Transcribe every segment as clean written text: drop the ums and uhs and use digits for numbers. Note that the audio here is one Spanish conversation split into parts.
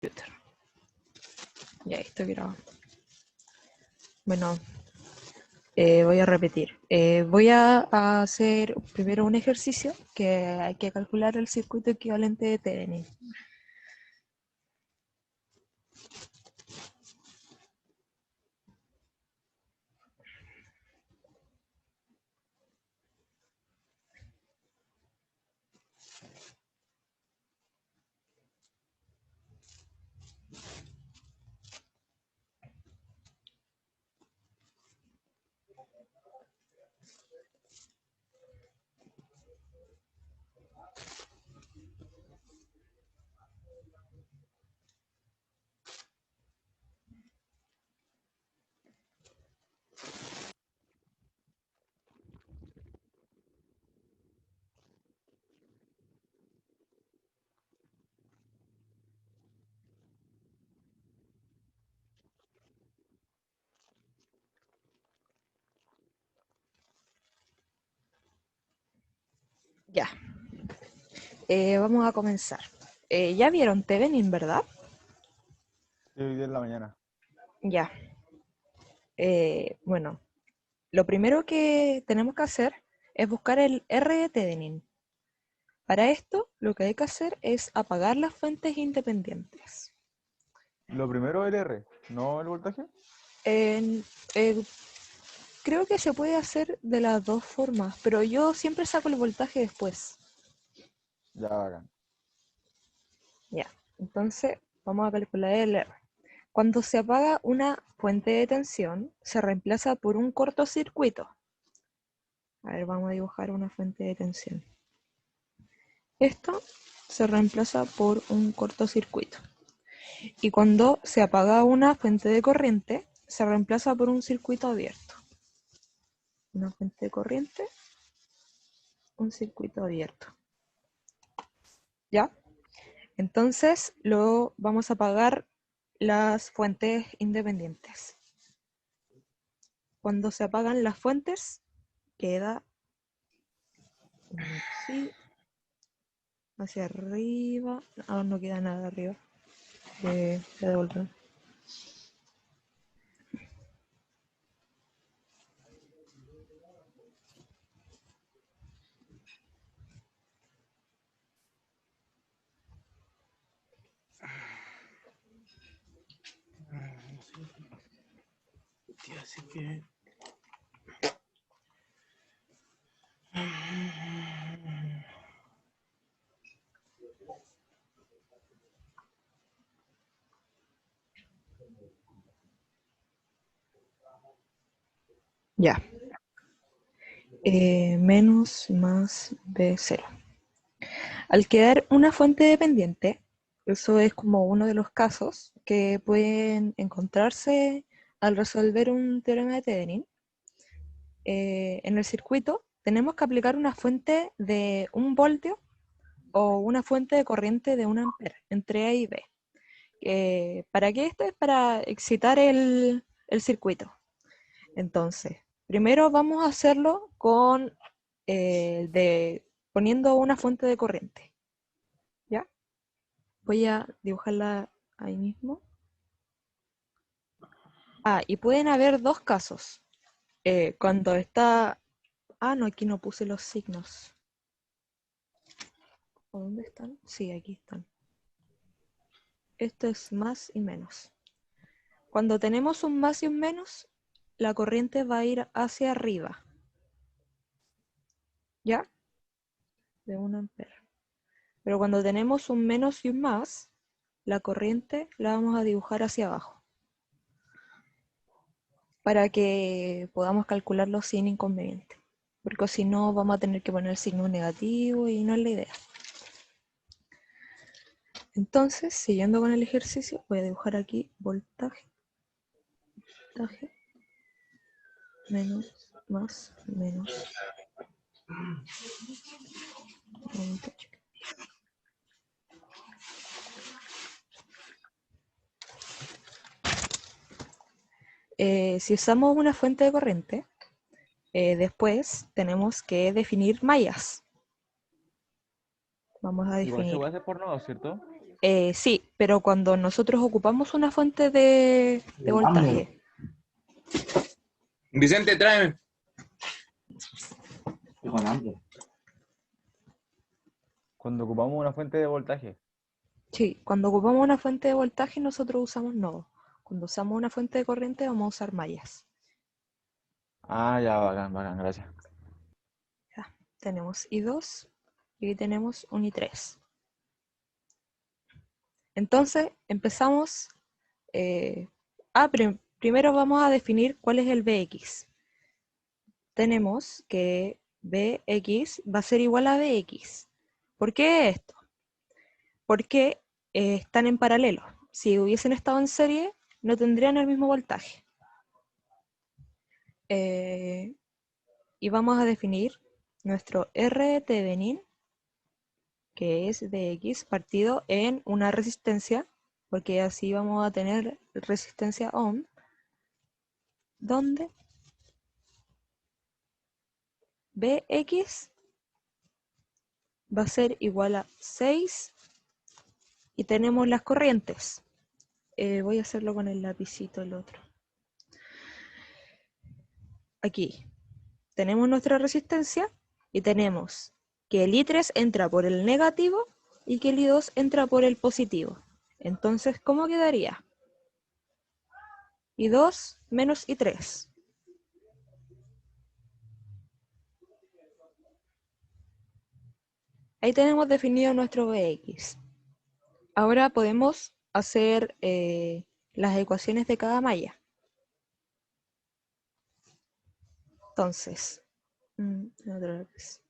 computer. Ya, esto grabando. Bueno, voy a repetir. Voy a hacer primero un ejercicio que hay que calcular el circuito equivalente de Thevenin. Ya, vamos a comenzar. ¿Ya vieron Thevenin, verdad? Sí, hoy día en la mañana. Ya. Bueno, lo primero que tenemos que hacer es buscar el R de Thevenin. Para esto, lo que hay que hacer es apagar las fuentes independientes. Lo primero el R, no el voltaje. En- eh, Creo que se puede hacer de las dos formas, pero yo siempre saco el voltaje después. Ya, bacán. Ya, entonces vamos a calcular el R. Cuando se apaga una fuente de tensión, se reemplaza por un cortocircuito. A ver, vamos a dibujar una fuente de tensión. Esto se reemplaza por un cortocircuito. Y cuando se apaga una fuente de corriente, se reemplaza por un circuito abierto. Una fuente de corriente, un circuito abierto. ¿Ya? Entonces, luego vamos a apagar las fuentes independientes. Cuando se apagan las fuentes, queda así, hacia arriba. Ahora no queda nada arriba. De devolver. Así que... Ya. Menos más B0. Al quedar una fuente dependiente, eso es como uno de los casos que pueden encontrarse al resolver un teorema de Thevenin. En el circuito tenemos que aplicar una fuente de 1 voltio o una fuente de corriente de 1 ampere entre A y B. ¿Para qué esto? Es para excitar el circuito. Entonces, primero vamos a hacerlo con poniendo una fuente de corriente. ¿Ya? Voy a dibujarla ahí mismo. Ah, y pueden haber dos casos. Cuando está... Ah, no, aquí no puse los signos. ¿O dónde están? Sí, aquí están. Esto es más y menos. Cuando tenemos un más y un menos, la corriente va a ir hacia arriba. ¿Ya? De 1 ampere. Pero cuando tenemos un menos y un más, la corriente la vamos a dibujar hacia abajo. Para que podamos calcularlo sin inconveniente. Porque si no, vamos a tener que poner el signo negativo y no es la idea. Entonces, siguiendo con el ejercicio, voy a dibujar aquí voltaje, menos, más, menos. Voltaje. Si usamos una fuente de corriente, después tenemos que definir mallas. Vamos a Igual se definir. puede hacer por nodos, ¿cierto? Sí, pero cuando nosotros ocupamos una fuente de Hambre. voltaje, Vicente, tráeme. Estoy con hambre. Cuando ocupamos una fuente de voltaje. sí, cuando ocupamos una fuente de voltaje nosotros usamos nodos. Cuando usamos una fuente de corriente vamos a usar mallas. Ah, ya, bacán, bacán, gracias. Ya, tenemos I2 y aquí tenemos un I3. Entonces empezamos. Primero vamos a definir cuál es el Bx. Tenemos que Bx va a ser igual a Bx. ¿Por qué esto? Porque están en paralelo. Si hubiesen estado en serie, no tendrían el mismo voltaje. Y vamos a definir nuestro R Thevenin, que es Bx partido en una resistencia, porque así vamos a tener resistencia ohm, donde Bx va a ser igual a 6 y tenemos las corrientes. Voy a hacerlo con el lapicito el otro. Aquí tenemos nuestra resistencia y tenemos que el I3 entra por el negativo y que el I2 entra por el positivo. Entonces, ¿cómo quedaría? I2 menos I3. Ahí tenemos definido nuestro Bx. Ahora podemos hacer las ecuaciones de cada malla. Entonces, otra vez.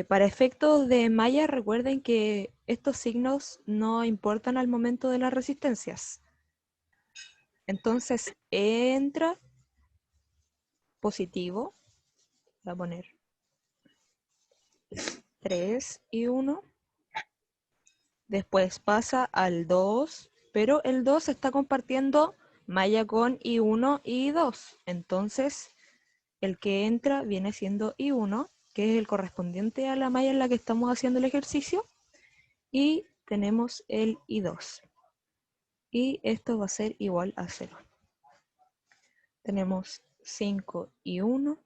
Para efectos de malla, recuerden que estos signos no importan al momento de las resistencias. Entonces, entra positivo, voy a poner 3 y 1. Después pasa al 2, pero el 2 está compartiendo malla con I1 y I2. Entonces, el que entra viene siendo I1, que es el correspondiente a la malla en la que estamos haciendo el ejercicio. Y tenemos el I2. Y esto va a ser igual a 0. Tenemos 5 y 1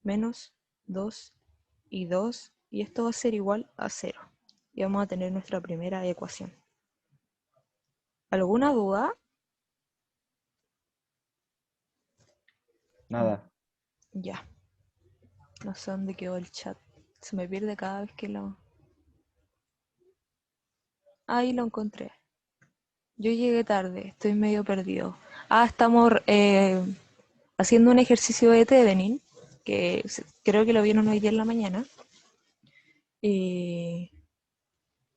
menos 2 y 2. Y esto va a ser igual a 0. Y vamos a tener nuestra primera ecuación. ¿Alguna duda? Nada. Ya. No sé dónde quedó el chat. Se me pierde cada vez que lo... Ahí lo encontré. Yo llegué tarde, estoy medio perdido. Estamos haciendo un ejercicio de Thevenin, que creo que lo vieron hoy día en la mañana. Y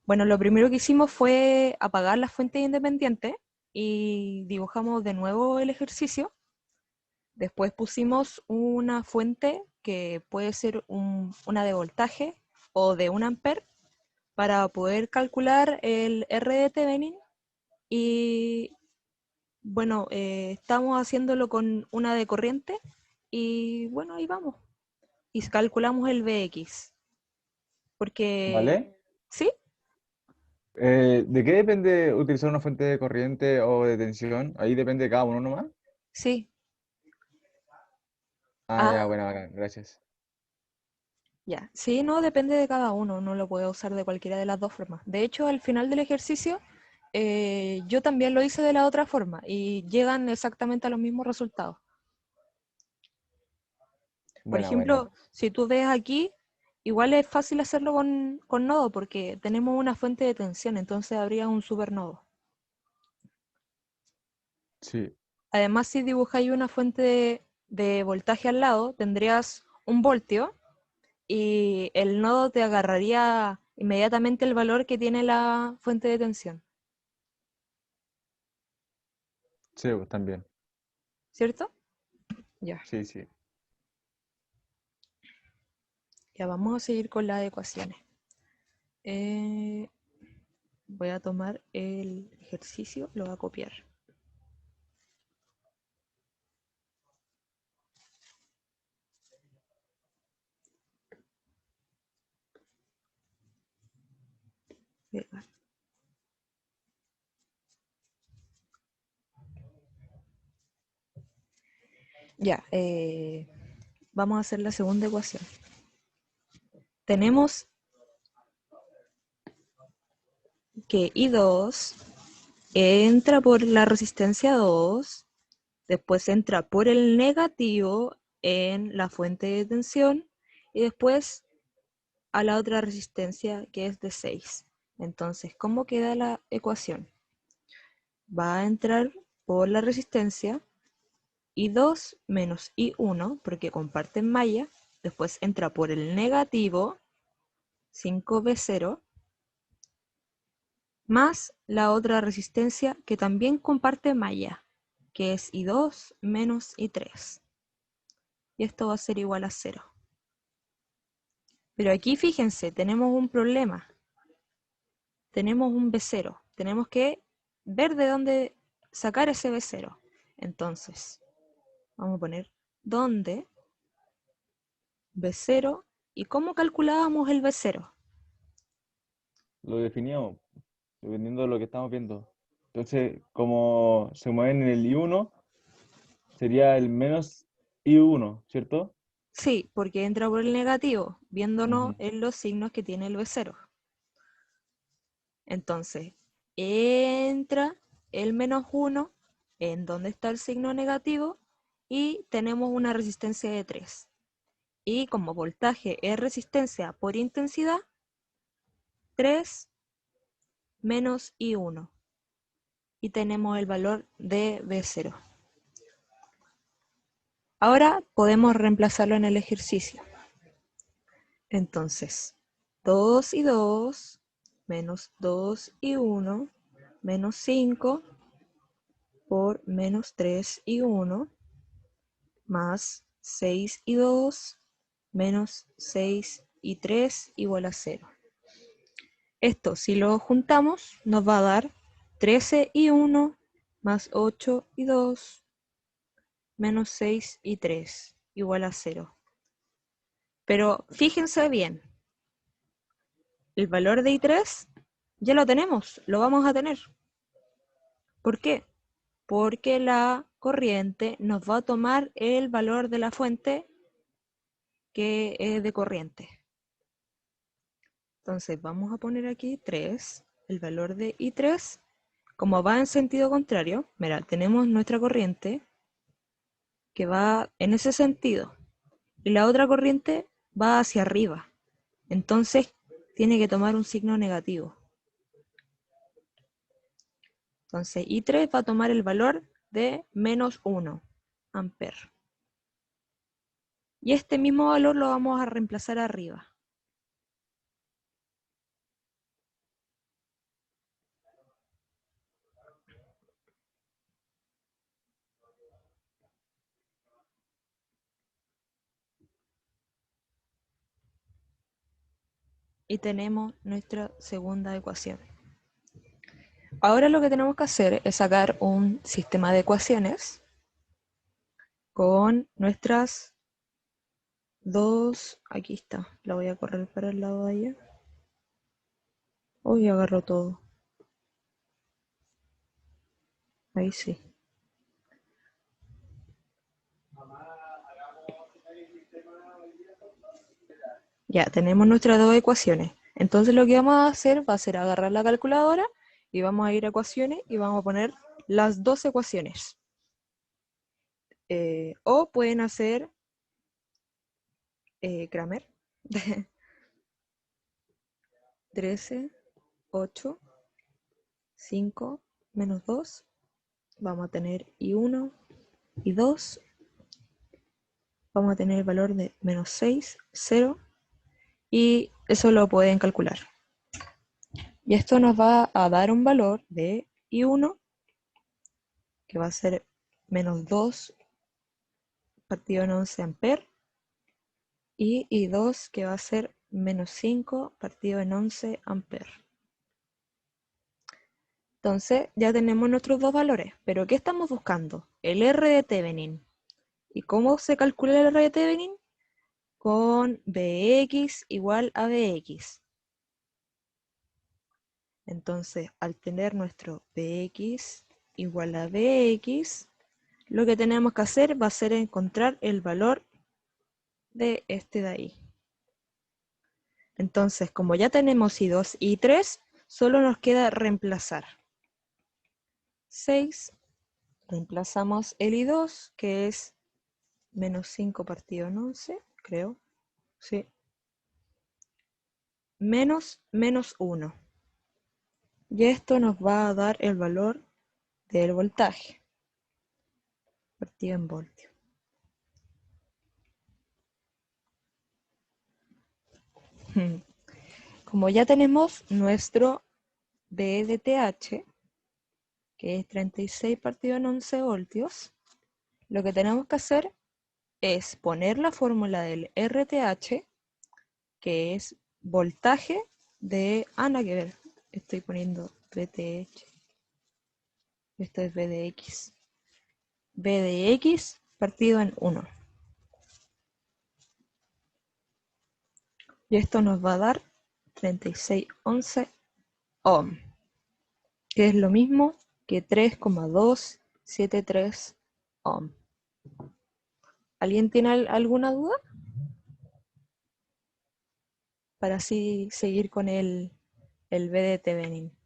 bueno, lo primero que hicimos fue apagar las fuentes independientes y dibujamos de nuevo el ejercicio. Después pusimos una fuente que puede ser una de voltaje o de 1 amper para poder calcular el R de Thevenin. Y bueno, estamos haciéndolo con una de corriente y bueno, ahí vamos. Y calculamos el Bx. Porque, ¿Vale? ¿sí? ¿De qué depende utilizar una fuente de corriente o de tensión? Ahí depende de cada uno nomás. Sí. Ah, ya, Ah, bueno, bacán, gracias. ya. Sí, no, depende de cada uno. No lo puede usar de cualquiera de las dos formas. De hecho, al final del ejercicio, yo también lo hice de la otra forma y llegan exactamente a los mismos resultados. Por Buena, buena. ejemplo, si tú ves aquí, igual es fácil hacerlo con nodo porque tenemos una fuente de tensión, entonces habría un supernodo. Sí. Además, si dibujáis una fuente de voltaje al lado, tendrías un voltio y el nodo te agarraría inmediatamente el valor que tiene la fuente de tensión, Sí, pues también. ¿cierto? Ya, Sí, sí. ya vamos a seguir con las ecuaciones. Voy a tomar el ejercicio, lo voy a copiar. pegar. Ya, vamos a hacer la segunda ecuación. Tenemos que I2 entra por la resistencia 2, después entra por el negativo en la fuente de tensión y después a la otra resistencia que es de 6. Entonces, ¿cómo queda la ecuación? Va a entrar por la resistencia I2 menos I1, porque comparten malla, después entra por el negativo 5V0, más la otra resistencia que también comparte malla, que es I2 menos I3. Y esto va a ser igual a 0. Pero aquí fíjense, tenemos un problema. Tenemos un B0. Tenemos que ver de dónde sacar ese B0. Entonces, vamos a poner dónde B0. ¿Y cómo calculábamos el B0? Lo definíamos dependiendo de lo que estamos viendo. Entonces, como se mueven en el I1, sería el menos I1, ¿cierto? Sí, porque entra por el negativo, viéndonos Ujú. en los signos que tiene el B0. Entonces, entra el menos 1 en donde está el signo negativo y tenemos una resistencia de 3. Y como voltaje es resistencia por intensidad, 3 menos I1. Y tenemos el valor de B0. Ahora podemos reemplazarlo en el ejercicio. Entonces, 2 y 2 menos 2 y 1 menos 5 por menos 3 y 1 más 6 y 2 menos 6 y 3 igual a 0. Esto, si lo juntamos, nos va a dar 13 y 1 más 8 y 2 menos 6 y 3 igual a 0. Pero fíjense bien, el valor de I3 ya lo tenemos, lo vamos a tener. ¿Por qué? Porque la corriente nos va a tomar el valor de la fuente que es de corriente. Entonces vamos a poner aquí 3, el valor de I3. Como va en sentido contrario, mira, tenemos nuestra corriente que va en ese sentido y la otra corriente va hacia arriba. Entonces tiene que tomar un signo negativo. Entonces I3 va a tomar el valor de menos 1 amper. Y este mismo valor lo vamos a reemplazar arriba. Y tenemos nuestra segunda ecuación. Ahora lo que tenemos que hacer es sacar un sistema de ecuaciones con nuestras dos, aquí está, la voy a correr para el lado de allá. Uy, agarró todo. Ahí sí. Ya, tenemos nuestras dos ecuaciones. Entonces lo que vamos a hacer va a ser agarrar la calculadora y vamos a ir a ecuaciones y vamos a poner las dos ecuaciones. O pueden hacer Kramer. 13, 8, 5, menos 2. Vamos a tener I1 y 2. Vamos a tener el valor de menos 6, 0. Y eso lo pueden calcular. Y esto nos va a dar un valor de I1, que va a ser menos 2 partido en 11 amperes, y I2, que va a ser menos 5 partido en 11 amperes. Entonces ya tenemos nuestros dos valores, pero ¿qué estamos buscando? El R de Thevenin. ¿Y cómo se calcula el R de Thevenin? Con Bx igual a Bx. Entonces, al tener nuestro Px igual a Bx, lo que tenemos que hacer va a ser encontrar el valor de este de ahí. Entonces, como ya tenemos I2 y I3, solo nos queda reemplazar. 6, reemplazamos el I2, que es menos 5 partido en 11, creo. Sí. Menos 1. Y esto nos va a dar el valor del voltaje, partido en voltio. Como ya tenemos nuestro VDTH, que es 36 partido en 11 voltios, lo que tenemos que hacer es poner la fórmula del RTH, que es voltaje de... nada que ver, estoy poniendo VTH. Esto es VDX. VDX partido en 1. Y esto nos va a dar 3611 ohm, que es lo mismo que 3,273 ohm. ¿Alguien tiene alguna duda? Para así seguir con el VDT Benin.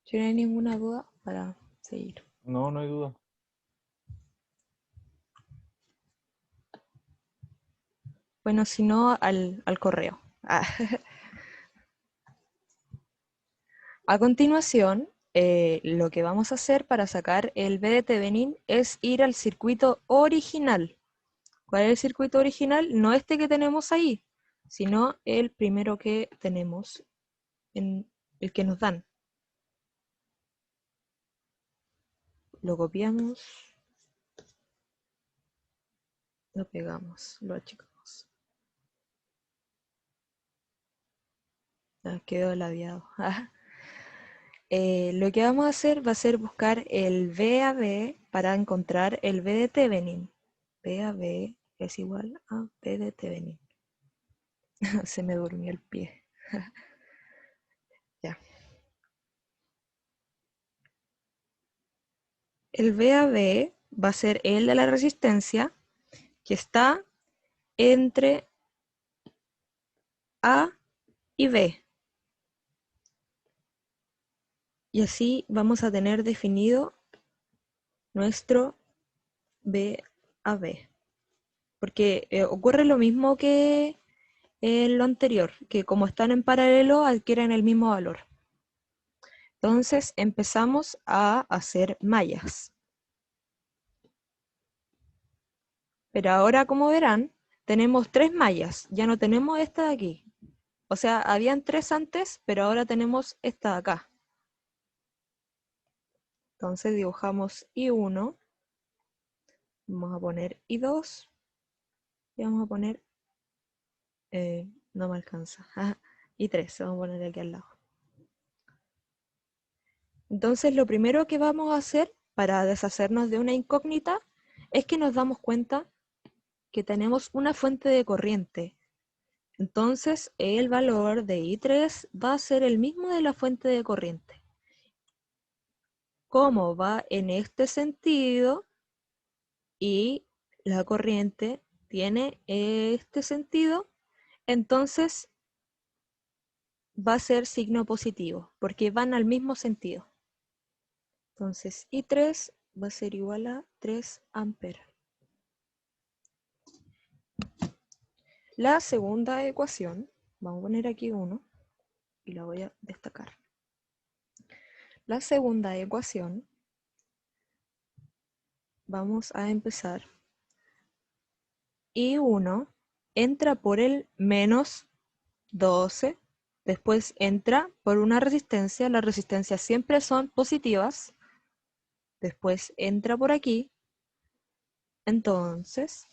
Si no hay ninguna duda, para seguir. No, no hay duda. Bueno, si no, al correo. A continuación, lo que vamos a hacer para sacar el VDT Benin es ir al circuito original. ¿Cuál es el circuito original? No este que tenemos ahí, sino el primero que tenemos, en el que nos dan. Lo copiamos, lo pegamos, lo achicamos. Quedó labiado. Lo que vamos a hacer va a ser buscar el VAB para encontrar el VDT Benin. VAB es igual a VDT Benin. Se me durmió el pie. Ya. El VAB va a ser el de la resistencia que está entre A y B. Y así vamos a tener definido nuestro VAB. Porque ocurre lo mismo que en lo anterior, que como están en paralelo adquieren el mismo valor. Entonces empezamos a hacer mallas. Pero ahora, como verán, tenemos 3 mallas, ya no tenemos esta de aquí. O sea, habían 3 antes, pero ahora tenemos esta de acá. Entonces dibujamos I1, vamos a poner I2 y vamos a poner, no me alcanza, I3, vamos a poner aquí al lado. Entonces lo primero que vamos a hacer para deshacernos de una incógnita es que nos damos cuenta que tenemos una fuente de corriente. Entonces el valor de I3 va a ser el mismo de la fuente de corriente. Como va en este sentido y la corriente tiene este sentido, entonces va a ser signo positivo, porque van al mismo sentido. Entonces I3 va a ser igual a 3 amperes. La segunda ecuación, vamos a poner aquí 1 y la voy a destacar. La segunda ecuación, vamos a empezar. I1 entra por el menos 12, después entra por una resistencia, las resistencias siempre son positivas, después entra por aquí, entonces,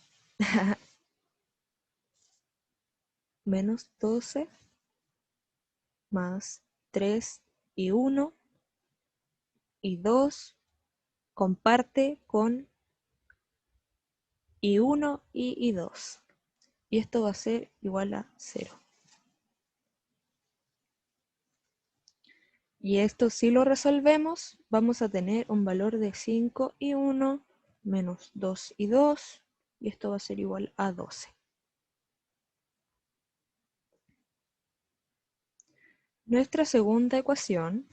menos 12 más 3 y 1 y 2 comparte con I1 y I2. Y esto va a ser igual a 0. Y esto si lo resolvemos, vamos a tener un valor de 5 y 1 menos 2 y 2, y esto va a ser igual a 12. Nuestra segunda ecuación,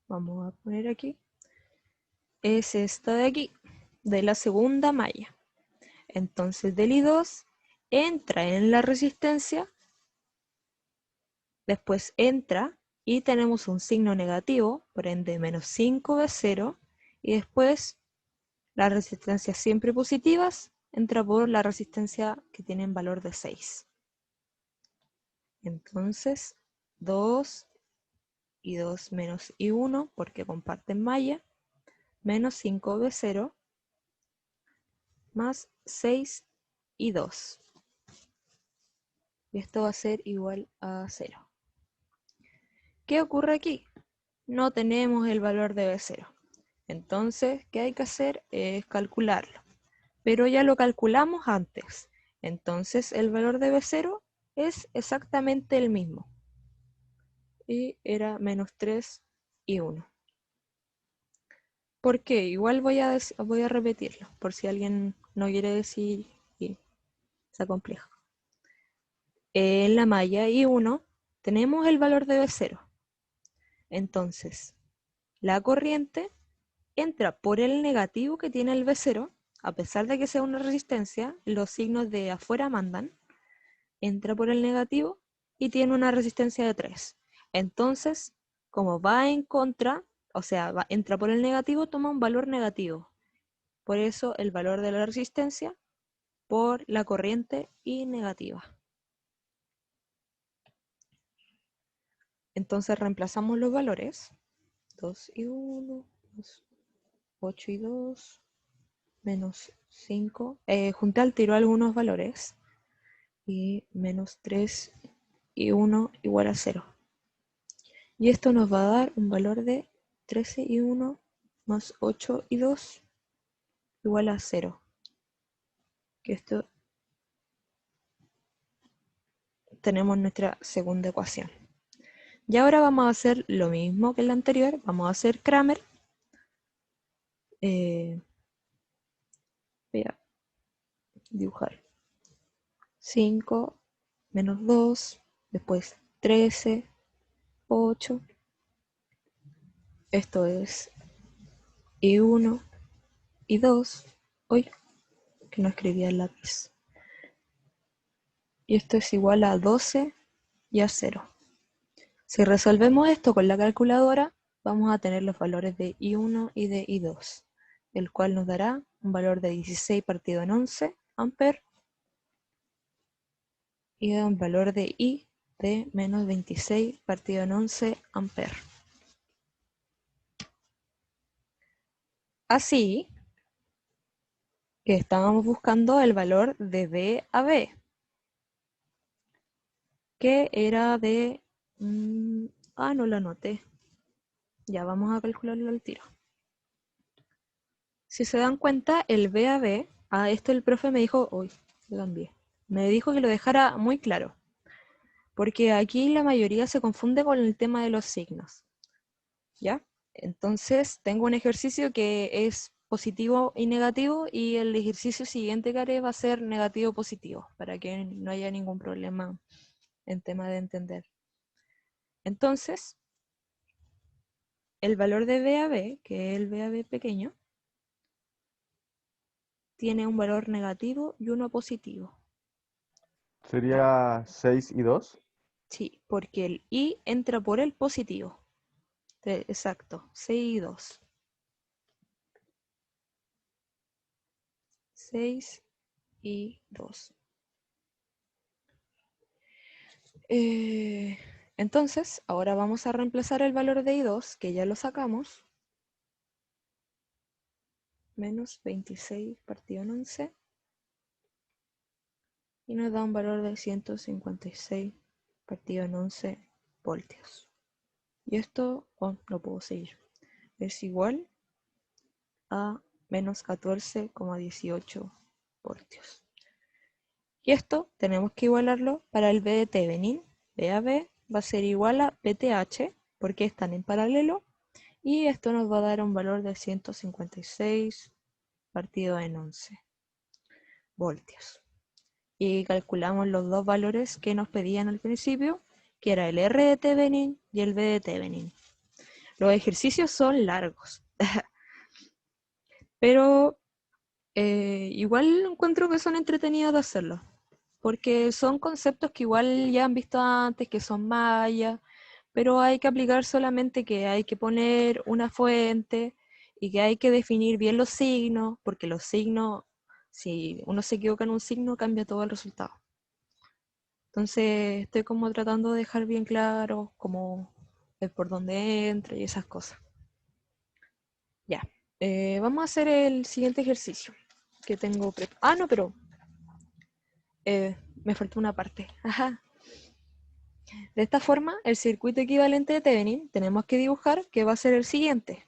vamos a poner aquí, es esta de aquí, de la segunda malla. Entonces del I2 entra en la resistencia, después entra y tenemos un signo negativo, por ende menos 5V0, y después las resistencias siempre positivas entra por la resistencia que tienen valor de 6. Entonces 2 y 2 menos I1, porque comparten malla, menos 5V0 más 6 y 2. Y esto va a ser igual a 0. ¿Qué ocurre aquí? No tenemos el valor de B0. Entonces, ¿qué hay que hacer? Es calcularlo. Pero ya lo calculamos antes. Entonces, el valor de B0 es exactamente el mismo. Y era menos 3 y 1. ¿Por qué? Igual voy a repetirlo, por si alguien no quiere decir y está complejo. En la malla I1 tenemos el valor de B0. Entonces, la corriente entra por el negativo que tiene el B0, a pesar de que sea una resistencia, los signos de afuera mandan, entra por el negativo y tiene una resistencia de 3. Entonces, como va en contra, o sea, entra por el negativo, toma un valor negativo. Por eso el valor de la resistencia por la corriente y negativa. Entonces reemplazamos los valores. 2 y 1, 8 y 2, menos 5. Junté al tiro algunos valores. Y menos 3 y 1 igual a 0. Y esto nos va a dar un valor de 13 y 1 más 8 y 2 igual a 0. Que esto tenemos nuestra segunda ecuación. Y ahora vamos a hacer lo mismo que en la anterior. Vamos a hacer Cramer. Voy a dibujar 5 menos 2, después 13, 8. Esto es y 1 y 2. Uy, que no escribía el lápiz. Y esto es igual a 12 y a 0. Si resolvemos esto con la calculadora, vamos a tener los valores de I1 y de I2, el cual nos dará un valor de 16 partido en 11 amperes y un valor de I de menos 26 partido en 11 amperes. Así que estábamos buscando el valor de B a B, que era de... no lo anoté. Ya vamos a calcularlo al tiro. Si se dan cuenta, el B a B, esto el profe me dijo, uy, lo cambié. Me dijo que lo dejara muy claro, porque aquí la mayoría se confunde con el tema de los signos, ¿ya? Entonces, tengo un ejercicio que es positivo y negativo, y el ejercicio siguiente que haré va a ser negativo-positivo, para que no haya ningún problema en tema de entender. Entonces, el valor de B a B, que es el B a B pequeño, tiene un valor negativo y uno positivo. Sería 6 y 2. Sí, porque el I entra por el positivo. Exacto, 6 y 2. 6 y 2. Entonces, ahora vamos a reemplazar el valor de I2, que ya lo sacamos. Menos 26 partido en 11. Y nos da un valor de 156 partido en 11 voltios. Y esto, lo puedo seguir, es igual a menos 14,18 voltios. Y esto tenemos que igualarlo para el B de Thevenin. B a B va a ser igual a BTH, porque están en paralelo. Y esto nos va a dar un valor de 156 partido en 11 voltios. Y calculamos los dos valores que nos pedían al principio, que era el R de Thevenin y el V de Thevenin. Los ejercicios son largos, pero igual encuentro que son entretenidos de hacerlo, porque son conceptos que igual ya han visto antes, que son mayas, pero hay que aplicar solamente que hay que poner una fuente y que hay que definir bien los signos, porque los signos, si uno se equivoca en un signo, cambia todo el resultado. Entonces estoy como tratando de dejar bien claro como el por dónde entra y esas cosas. Ya, vamos a hacer el siguiente ejercicio que tengo preparado. Ah, no, pero me faltó una parte. Ajá. De esta forma, el circuito equivalente de Thevenin tenemos que dibujar que va a ser el siguiente,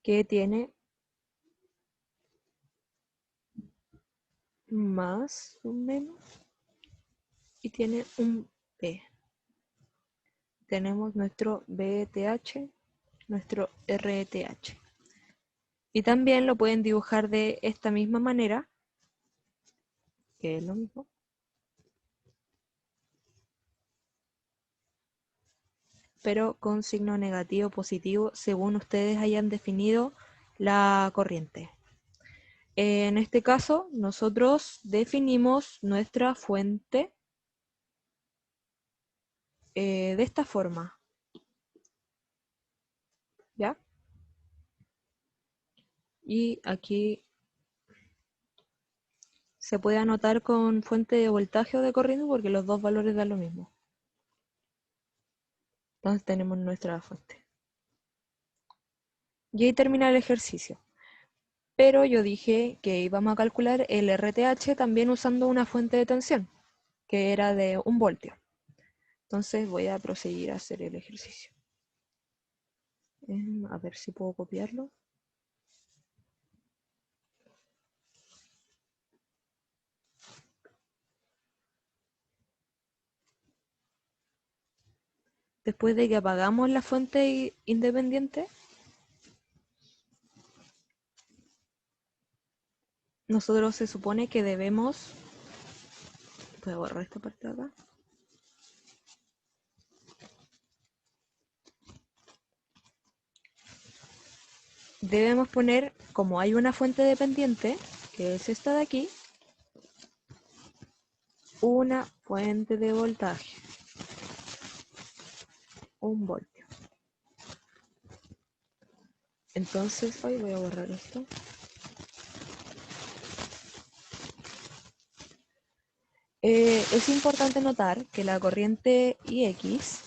que tiene más o menos y tiene un P. Tenemos nuestro VTH, nuestro RTH. Y también lo pueden dibujar de esta misma manera, que es lo mismo, pero con signo negativo positivo según ustedes hayan definido la corriente. En este caso, nosotros definimos nuestra fuente de esta forma, ¿ya? Y aquí se puede anotar con fuente de voltaje o de corriente porque los dos valores dan lo mismo. Entonces tenemos nuestra fuente. Y ahí termina el ejercicio. Pero yo dije que íbamos a calcular el RTH también usando una fuente de tensión, que era de 1 voltio. Entonces voy a proseguir a hacer el ejercicio. A ver si puedo copiarlo. Después de que apagamos la fuente independiente, nosotros se supone que debemos... Voy a borrar esta parte de acá. Debemos poner, como hay una fuente dependiente, que es esta de aquí, una fuente de voltaje, 1 voltio. Entonces, hoy voy a borrar esto. Es importante notar que la corriente IX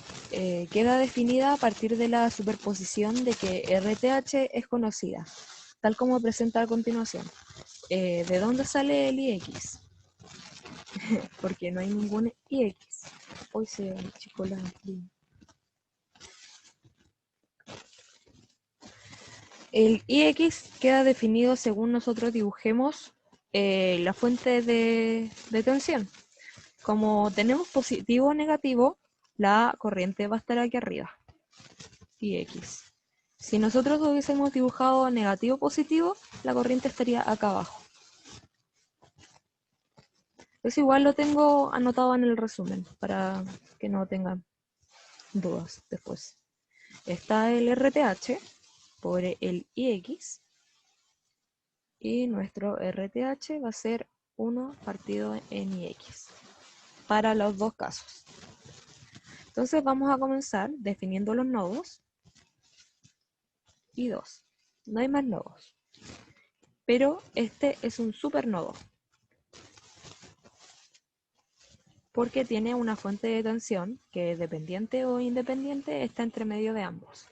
queda definida a partir de la superposición de que RTH es conocida, tal como presenta a continuación. ¿De dónde sale el IX? Porque no hay ningún IX. Hoy se achicó la línea. El IX queda definido según nosotros dibujemos la fuente de tensión. Como tenemos positivo o negativo, la corriente va a estar aquí arriba, IX. Si nosotros hubiésemos dibujado negativo o positivo, la corriente estaría acá abajo. Eso igual lo tengo anotado en el resumen, para que no tengan dudas después. Está el RTH por el IX, y nuestro RTH va a ser 1 partido en IX, para los dos casos. Entonces vamos a comenzar definiendo los nodos y 2. No hay más nodos. Pero este es un supernodo, porque tiene una fuente de tensión que, dependiente o independiente, está entre medio de ambos.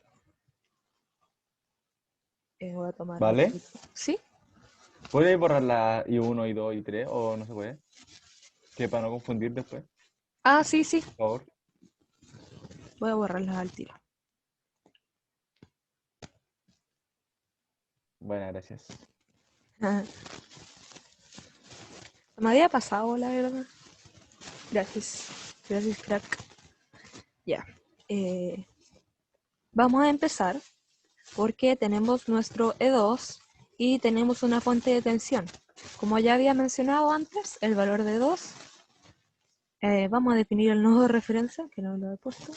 Voy a tomar un ¿Vale? poquito. ¿Sí? ¿Puedes borrar la I1, I2, I3 o no se puede? Que para no confundir después, Ah, sí, sí. por favor. Voy a borrarlas al tiro. Buenas, gracias. Me había pasado, la verdad. Gracias. Gracias, crack. Ya. vamos a empezar porque tenemos nuestro E2 y tenemos una fuente de tensión. Como ya había mencionado antes, el valor de 2, vamos a definir el nodo de referencia, que no lo he puesto.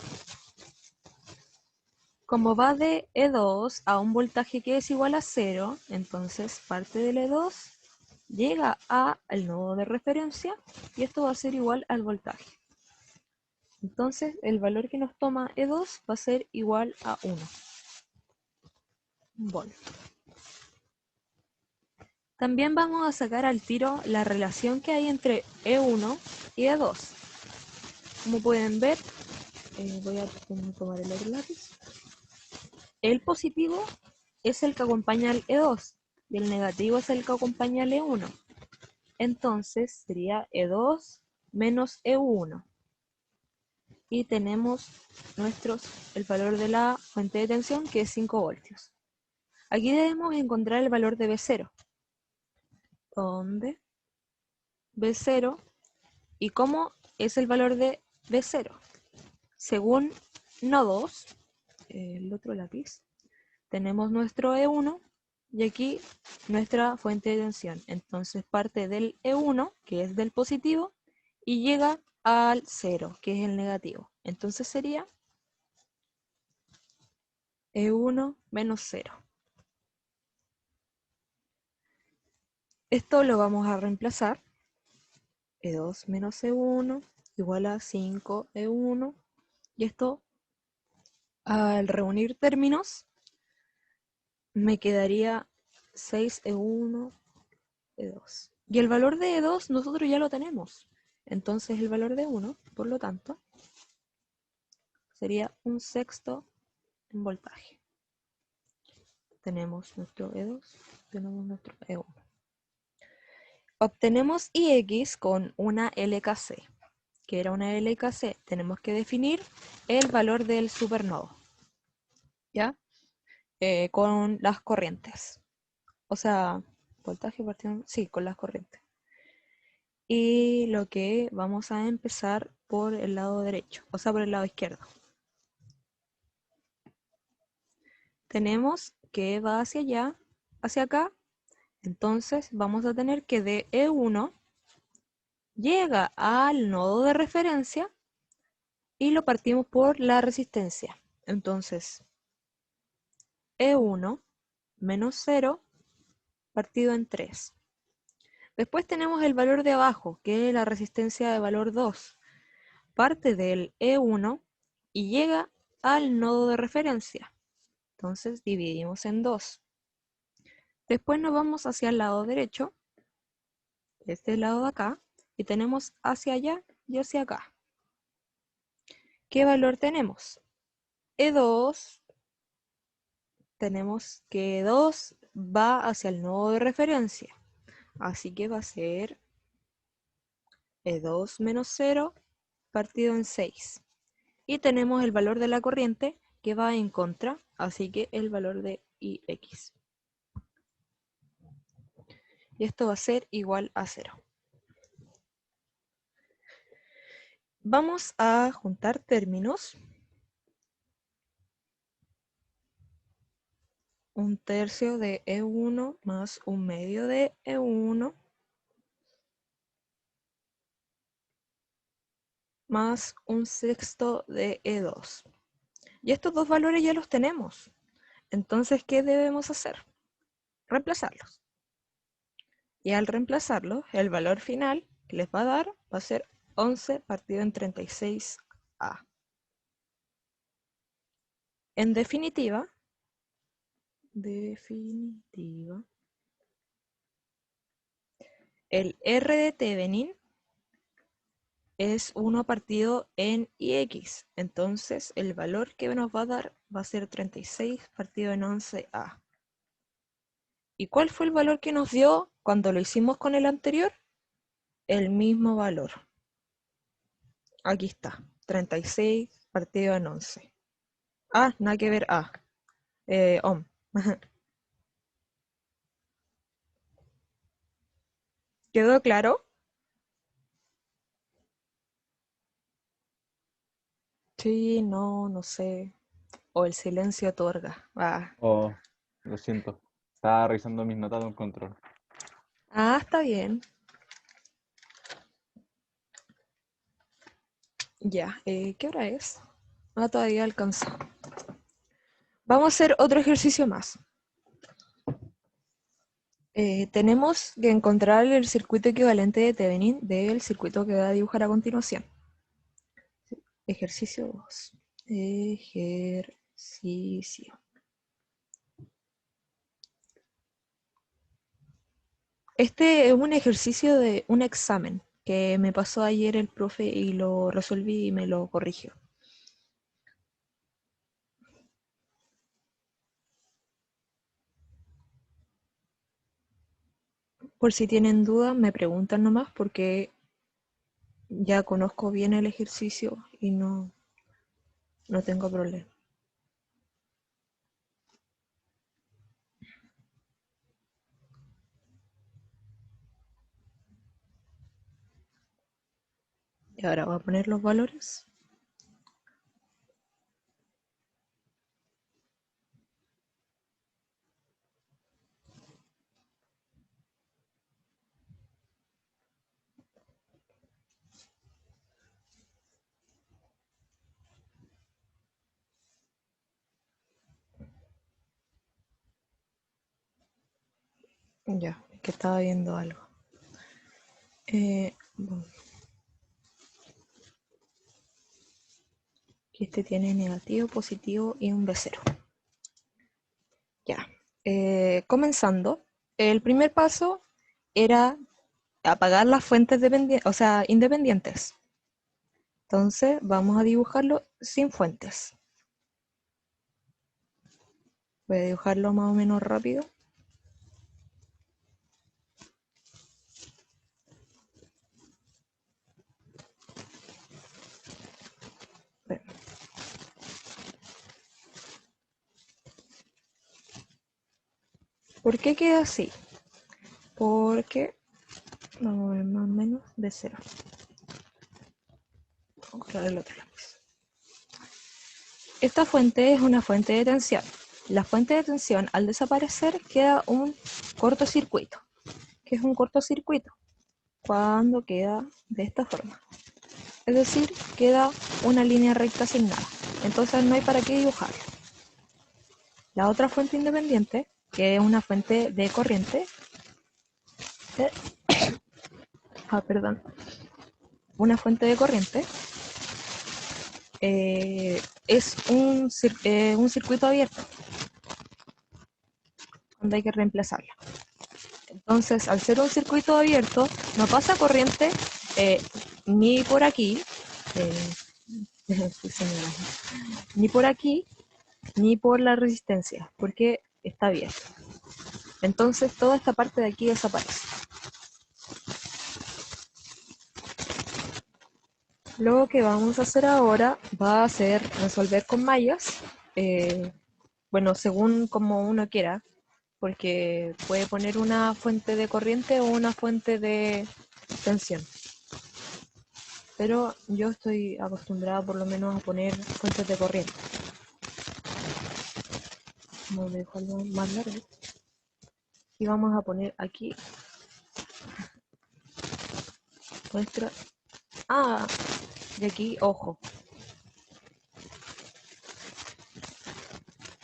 Como va de E2 a un voltaje que es igual a 0, entonces parte del E2 llega al nodo de referencia y esto va a ser igual al voltaje. Entonces el valor que nos toma E2 va a ser igual a 1 volt. También vamos a sacar al tiro la relación que hay entre E1 y E2. Como pueden ver, voy a tomar el otro lápiz. El positivo es el que acompaña al E2 y el negativo es el que acompaña al E1. Entonces sería E2 menos E1. Y tenemos el valor de la fuente de tensión, que es 5 voltios. Aquí debemos encontrar el valor de B0. ¿Dónde? B0. ¿Y cómo es el valor de B0? Según nodos, el otro lápiz, tenemos nuestro E1 y aquí nuestra fuente de tensión. Entonces parte del E1, que es del positivo, y llega al 0, que es el negativo. Entonces sería E1 menos 0. Esto lo vamos a reemplazar. E2 menos E1 igual a 5E1. Y esto, al reunir términos, me quedaría 6E1, E2. Y el valor de E2 nosotros ya lo tenemos. Entonces el valor de 1, por lo tanto, sería un sexto en voltaje. Tenemos nuestro E2, tenemos nuestro E1. Obtenemos IX con una LKC. Que era una LKC, tenemos que definir el valor del supernodo, ¿ya? Con las corrientes. O sea, voltaje partido, sí, con las corrientes. Y lo que vamos a empezar por el lado derecho, o sea, por el lado izquierdo. Tenemos que va hacia allá, hacia acá. Entonces vamos a tener que de E1 llega al nodo de referencia y lo partimos por la resistencia. Entonces, E1 menos 0 partido en 3. Después tenemos el valor de abajo, que es la resistencia de valor 2. Parte del E1 y llega al nodo de referencia. Entonces dividimos en 2. Después nos vamos hacia el lado derecho, este lado de acá, y tenemos hacia allá y hacia acá. ¿Qué valor tenemos? E2, tenemos que E2 va hacia el nodo de referencia. Así que va a ser E2 menos 0 partido en 6. Y tenemos el valor de la corriente que va en contra, así que el valor de IX. Y esto va a ser igual a 0. Vamos a juntar términos. 1/3 de E1 más 1/2 de E1 más 1/6 de E2. Y estos dos valores ya los tenemos. Entonces, ¿qué debemos hacer? Reemplazarlos. Y al reemplazarlos, el valor final que les va a dar va a ser 11 partido en 36A. En definitiva, el R de Thevenin es 1 partido en IX. Entonces, el valor que nos va a dar va a ser 36 partido en 11A. ¿Y cuál fue el valor que nos dio cuando lo hicimos con el anterior? El mismo valor. Aquí está, 36 partido en 11. Ah, nada que ver A. Ohm. ¿Quedó claro? Sí, no, no sé. O el silencio otorga. Ah, Oh, lo siento. Estaba revisando mis notas de un control. está bien. Ya, ¿qué hora es? Todavía alcanza. Vamos a hacer otro ejercicio más. Tenemos que encontrar el circuito equivalente de Thevenin del circuito que voy a dibujar a continuación. Ejercicio 2. Ejercicio. Este es un ejercicio de un examen que me pasó ayer el profe y lo resolví y me lo corrigió. Por si tienen dudas, me preguntan nomás porque ya conozco bien el ejercicio y no tengo problema. Y ahora voy a poner los valores. Ya, es que estaba viendo algo. Bueno, aquí este tiene negativo, positivo y un B0. Ya, comenzando, el primer paso era apagar las fuentes dependientes, o sea, independientes. Entonces vamos a dibujarlo sin fuentes. Voy a dibujarlo más o menos rápido. Bueno, ¿por qué queda así? Porque, vamos a ver más o menos de cero. Vamos a agarrar el otro lápiz. Esta fuente es una fuente de tensión. La fuente de tensión, al desaparecer, queda un cortocircuito. ¿Qué es un cortocircuito? Cuando queda de esta forma. Es decir, queda una línea recta sin nada. Entonces no hay para qué dibujarlo. La otra fuente independiente, que es una fuente de corriente, perdón, una fuente de corriente, es un circuito abierto, donde hay que reemplazarla. Entonces, al ser un circuito abierto, no pasa corriente ni por aquí, eh, ni por aquí, ni por la resistencia, porque está abierto. Entonces, toda esta parte de aquí desaparece. Lo que vamos a hacer ahora va a ser resolver con mallas, bueno, según como uno quiera, porque puede poner una fuente de corriente o una fuente de tensión. Pero yo estoy acostumbrada por lo menos a poner fuentes de corriente. Vamos a dejarlo más largo. Y vamos a poner aquí nuestra... Ah, y aquí, ojo.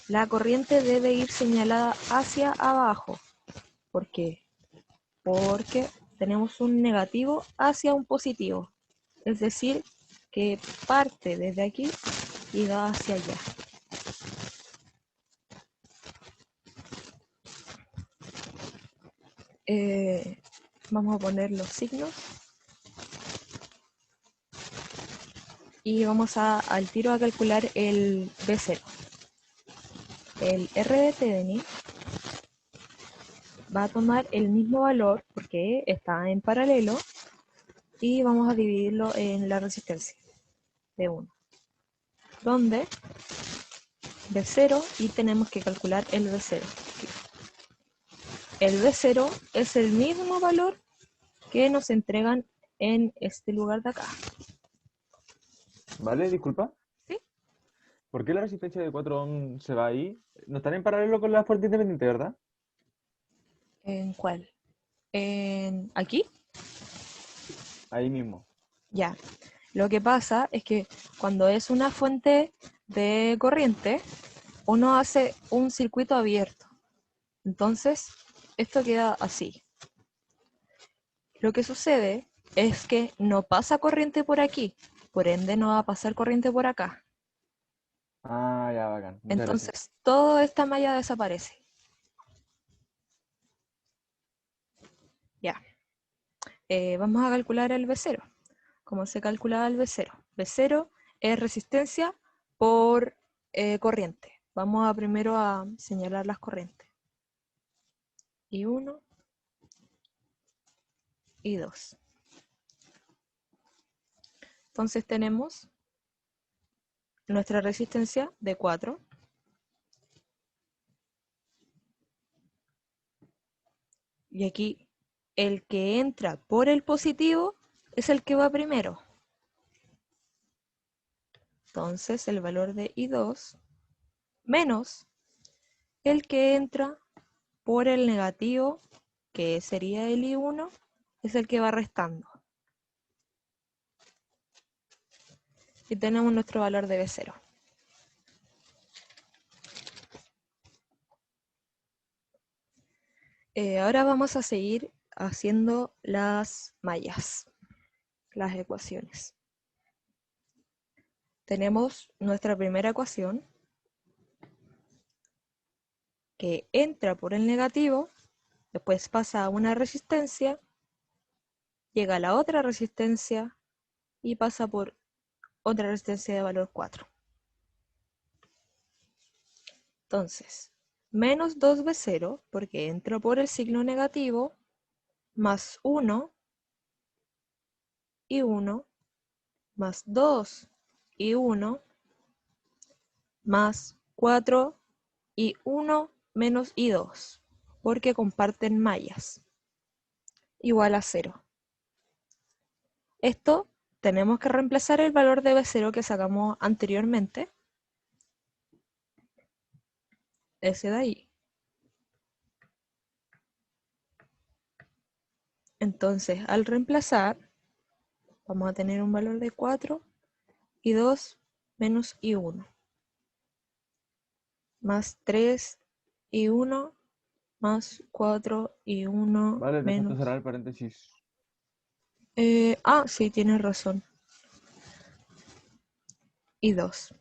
La corriente debe ir señalada hacia abajo. ¿Por qué? Porque tenemos un negativo hacia un positivo. Es decir, que parte desde aquí y va hacia allá. Vamos a poner los signos y vamos al tiro a calcular el B0. El R de Thevenin va a tomar el mismo valor porque está en paralelo y vamos a dividirlo en la resistencia de 1, donde B0 y tenemos que calcular el B0. El B0 es el mismo valor que nos entregan en este lugar de acá. ¿Vale? Disculpa. ¿Sí? ¿Por qué la resistencia de 4 ohm se va ahí? No están en paralelo con la fuente independiente, ¿verdad? ¿En cuál? ¿En aquí? Ahí mismo. Ya. Lo que pasa es que cuando es una fuente de corriente, uno hace un circuito abierto. Entonces, esto queda así. Lo que sucede es que no pasa corriente por aquí, por ende no va a pasar corriente por acá. Ah, ya, bacán. Muchas gracias. Entonces, toda esta malla desaparece. Ya. Vamos a calcular el B0. ¿Cómo se calcula el B0? B0 es resistencia por corriente. Vamos a primero a señalar las corrientes. I1 y 2. Entonces tenemos nuestra resistencia de 4. Y aquí el que entra por el positivo es el que va primero. Entonces el valor de I2 menos el que entra por el negativo, que sería el I1, es el que va restando. Y tenemos nuestro valor de B0. Ahora vamos a seguir haciendo las mallas, las ecuaciones. Tenemos nuestra primera ecuación que entra por el negativo, después pasa a una resistencia, llega a la otra resistencia y pasa por otra resistencia de valor 4. Entonces, menos 2B0, porque entra por el signo negativo, más 1 y 1, más 2 y 1, más 4 y 1 menos I2, porque comparten mallas, igual a 0. Esto tenemos que reemplazar el valor de B0 que sacamos anteriormente, ese de ahí. Entonces, al reemplazar, vamos a tener un valor de 4 y 2 menos I1, más 3 y 1 más 4 y 1 Vale, te falta cerrar menos... el paréntesis. Sí, tienes razón. Y 2.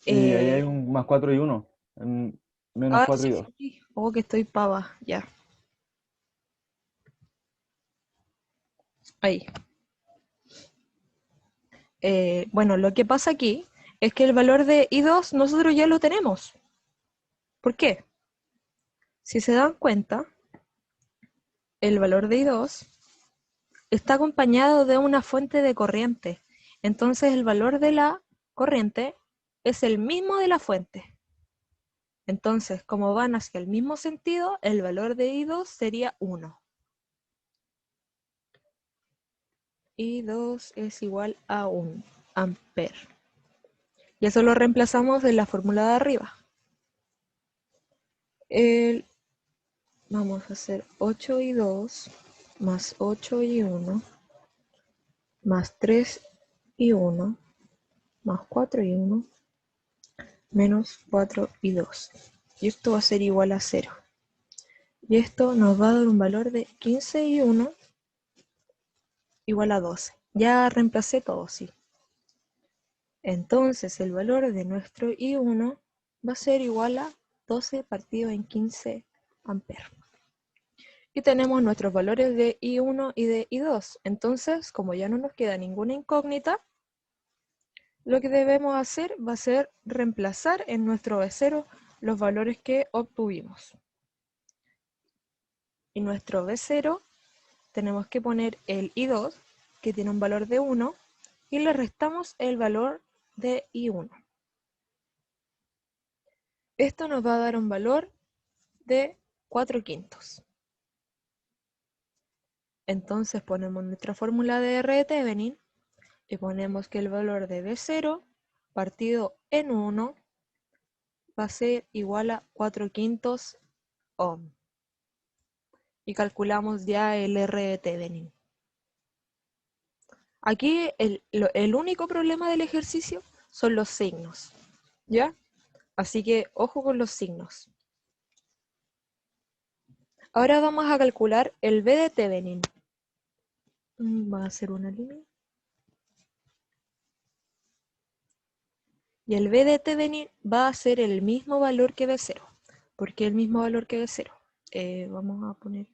Y ahí hay un más 4 y 1. Menos 4 y 2. Sí. Oh, que estoy pava, ya. Ahí. Bueno, lo que pasa aquí es que el valor de I2 nosotros ya lo tenemos. ¿Por qué? Si se dan cuenta, el valor de I2 está acompañado de una fuente de corriente. Entonces el valor de la corriente es el mismo de la fuente. Entonces, como van hacia el mismo sentido, el valor de I2 sería 1. I2 es igual a 1 amper. Y eso lo reemplazamos en la fórmula de arriba. Vamos a hacer 8 y 2 más 8 y 1 más 3 y 1 más 4 y 1 menos 4 y 2. Y esto va a ser igual a 0. Y esto nos va a dar un valor de 15 y 1 igual a 12. Ya reemplacé todo, sí. Entonces el valor de nuestro I1 va a ser igual a 12 partido en 15 amperes. Y tenemos nuestros valores de I1 y de I2. Entonces, como ya no nos queda ninguna incógnita, lo que debemos hacer va a ser reemplazar en nuestro B0 los valores que obtuvimos. Y nuestro B0 tenemos que poner el I2, que tiene un valor de 1, y le restamos el valor de I1. Esto nos va a dar un valor de 4 quintos. Entonces ponemos nuestra fórmula de R de Thevenin Y ponemos que el valor de B0 partido en 1 va a ser igual a 4/5 ohm. Y calculamos ya el R de Thevenin. Aquí el único problema del ejercicio son los signos, ¿ya? Así que ojo con los signos. Ahora vamos a calcular el B de Thevenin. Va a ser una línea. Y el B de Thevenin va a ser el mismo valor que B0. ¿Por qué el mismo valor que B0? Vamos a poner...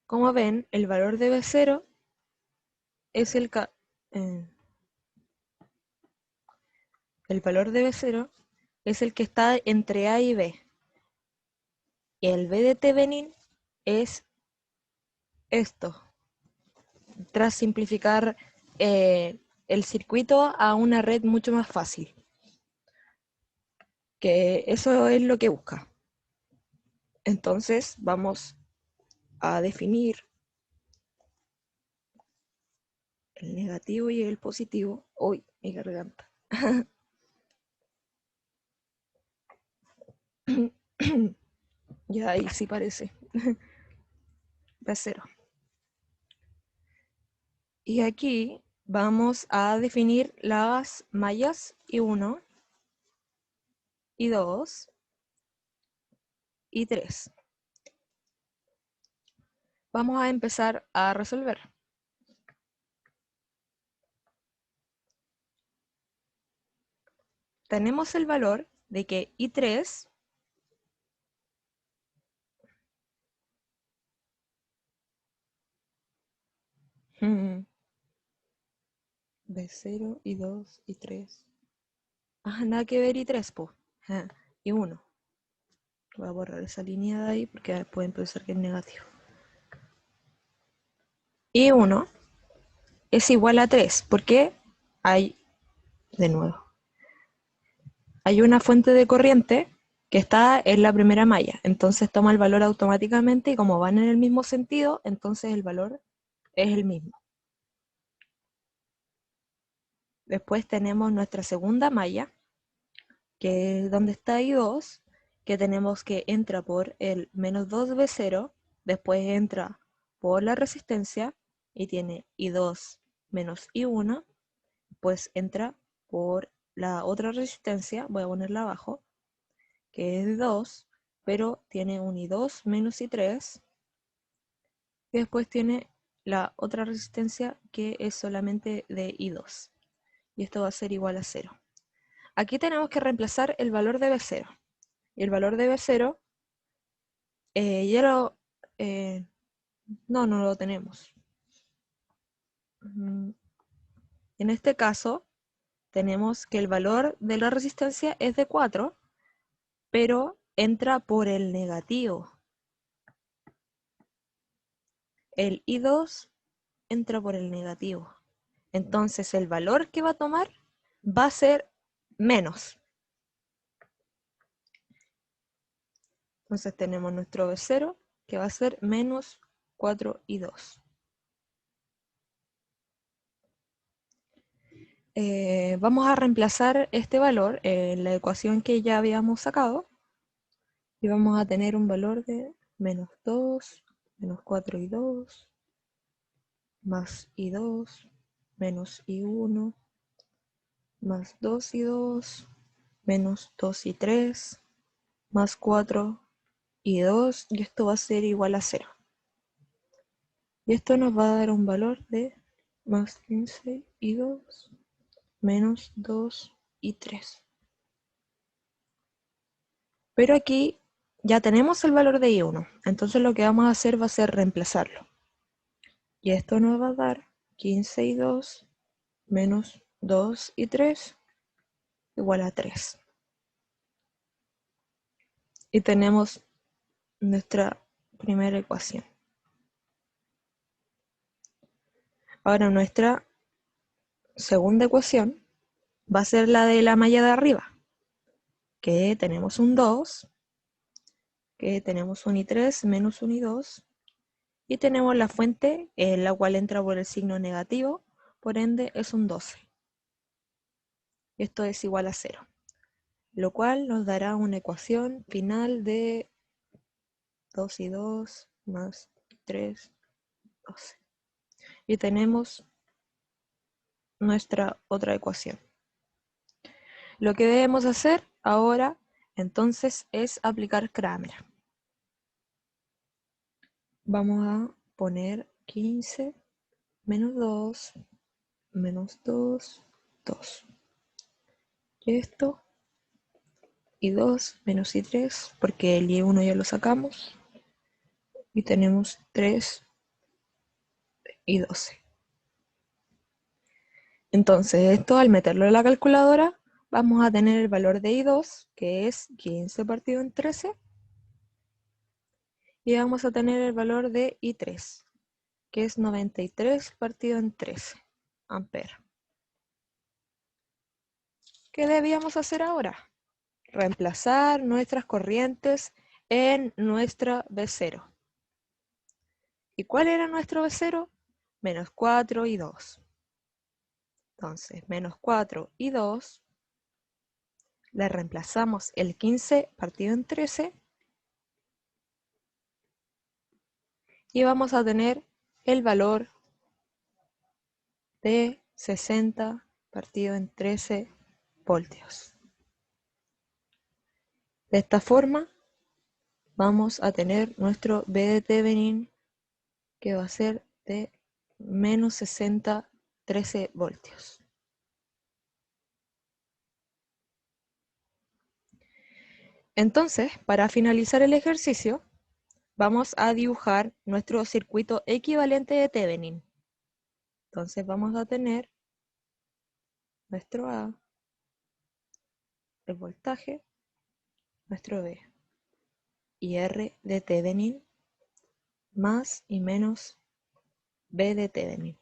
Como ven, el valor de B0 es el valor de B0 es el que está entre A y B. Y el B de Thevenin es esto. Tras simplificar el circuito a una red mucho más fácil. Que eso es lo que busca. Entonces vamos a definir el negativo y el positivo. Uy, mi garganta. Ya ahí sí parece. B0. Y aquí vamos a definir las mallas I1, I2 y 3. Vamos a empezar a resolver. Tenemos el valor de que I3 B0, I2, I3. Ah, nada que ver I3, po. I1. Voy a borrar esa línea de ahí porque pueden pensar que es negativo. I1 es igual a 3 porque hay, de nuevo, hay una fuente de corriente que está en la primera malla. Entonces toma el valor automáticamente y como van en el mismo sentido, entonces el valor es el mismo. Después tenemos nuestra segunda malla, que es donde está I2, que tenemos que entra por el menos 2B0, después entra por la resistencia y tiene I2 menos I1, pues entra por la otra resistencia, voy a ponerla abajo, que es de 2, pero tiene un I2 menos I3, y después tiene la otra resistencia que es solamente de I2, y esto va a ser igual a 0. Aquí tenemos que reemplazar el valor de B0, y el valor de B0 ya lo... no lo tenemos. En este caso, tenemos que el valor de la resistencia es de 4, pero entra por el negativo. El I2 entra por el negativo. Entonces el valor que va a tomar va a ser menos. Entonces tenemos nuestro B0 que va a ser menos 4I2. Vamos a reemplazar este valor en la ecuación que ya habíamos sacado y vamos a tener un valor de menos 2, menos 4I2, más I2, menos I1, más 2I2, menos 2I3, más 4I2, y esto va a ser igual a 0. Y esto nos va a dar un valor de más 15I2, menos 2I3. Pero aquí ya tenemos el valor de I1, entonces lo que vamos a hacer va a ser reemplazarlo. Y esto nos va a dar 15I2 menos 2I3 igual a 3. Y tenemos nuestra primera ecuación. Ahora nuestra segunda ecuación va a ser la de la malla de arriba, que tenemos un 2, que tenemos un i3 menos un i2, y tenemos la fuente, la cual entra por el signo negativo, por ende es un 12. Esto es igual a 0, lo cual nos dará una ecuación final de 2 y 2 más 3, 12. Y tenemos nuestra otra ecuación. Lo que debemos hacer ahora entonces es aplicar Cramer. Vamos a poner 15 menos 2 menos 2, 2. Y esto, y 2 menos y 3, porque el y1 ya lo sacamos. Y tenemos 3 y 12. Entonces esto al meterlo en la calculadora vamos a tener el valor de i2, que es 15 partido en 13. Y vamos a tener el valor de i3, que es 93 partido en 13 amperes. ¿Qué debíamos hacer ahora? Reemplazar nuestras corrientes en nuestra V0. ¿Y cuál era nuestro V0? Menos 4 y 2. Entonces, menos 4 y 2, le reemplazamos el 15 partido en 13 y vamos a tener el valor de 60 partido en 13 voltios. De esta forma vamos a tener nuestro V de Thevenin, que va a ser de menos 60, 13 voltios. Entonces, para finalizar el ejercicio, vamos a dibujar nuestro circuito equivalente de Thevenin. Entonces vamos a tener nuestro A, el voltaje, nuestro B, y R de Thevenin más y menos B de Thevenin.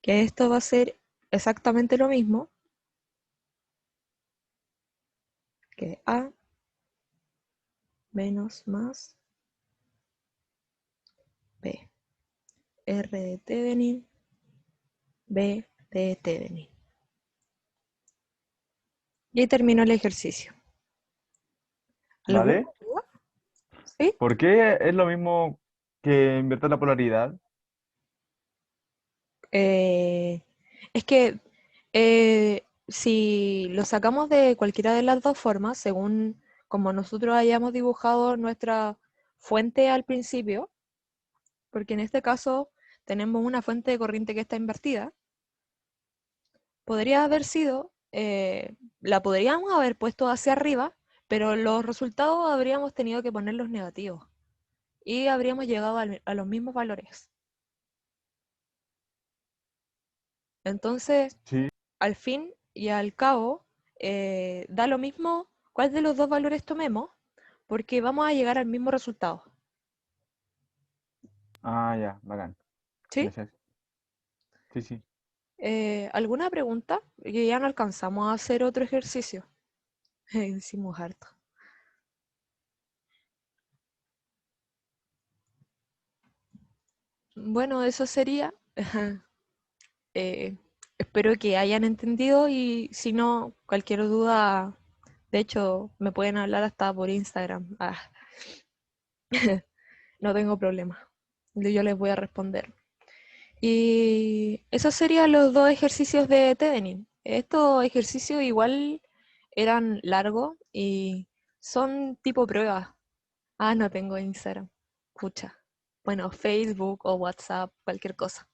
Que esto va a ser exactamente lo mismo que A menos más B. R de Thevenin, B de Thevenin. Y ahí terminó el ejercicio. ¿Alguna ¿Vale? duda? ¿Sí? ¿Por qué es lo mismo que invertir la polaridad? Eh, es que si lo sacamos de cualquiera de las dos formas, según como nosotros hayamos dibujado nuestra fuente al principio, porque en este caso tenemos una fuente de corriente que está invertida, podría haber sido, la podríamos haber puesto hacia arriba, pero los resultados habríamos tenido que ponerlos negativos y habríamos llegado a los mismos valores. Entonces, Sí. al fin y al cabo, da lo mismo cuál de los dos valores tomemos, porque vamos a llegar al mismo resultado. Ah, ya, bacán. ¿Sí? Gracias. Sí, sí. ¿Alguna pregunta? Que ya no alcanzamos a hacer otro ejercicio. Hicimos harto. Bueno, eso sería. Eh, espero que hayan entendido y si no, cualquier duda, de hecho, me pueden hablar hasta por Instagram. No tengo problema. Yo les voy a responder. Y esos serían los dos ejercicios de Thevenin. Estos ejercicios igual eran largos y son tipo pruebas. No tengo Instagram. Escucha. Bueno, Facebook o WhatsApp, cualquier cosa.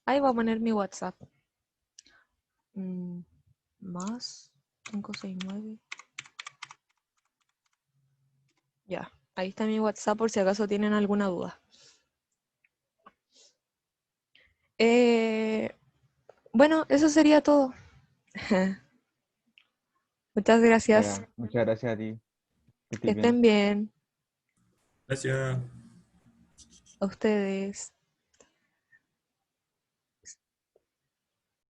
Ahí voy a poner mi WhatsApp. Mm, más 569. Ya, ahí está mi WhatsApp por si acaso tienen alguna duda. Eh, bueno, eso sería todo. Muchas gracias. Ya, muchas gracias a ti. Que Que estés bien. estén bien. Gracias. A ustedes.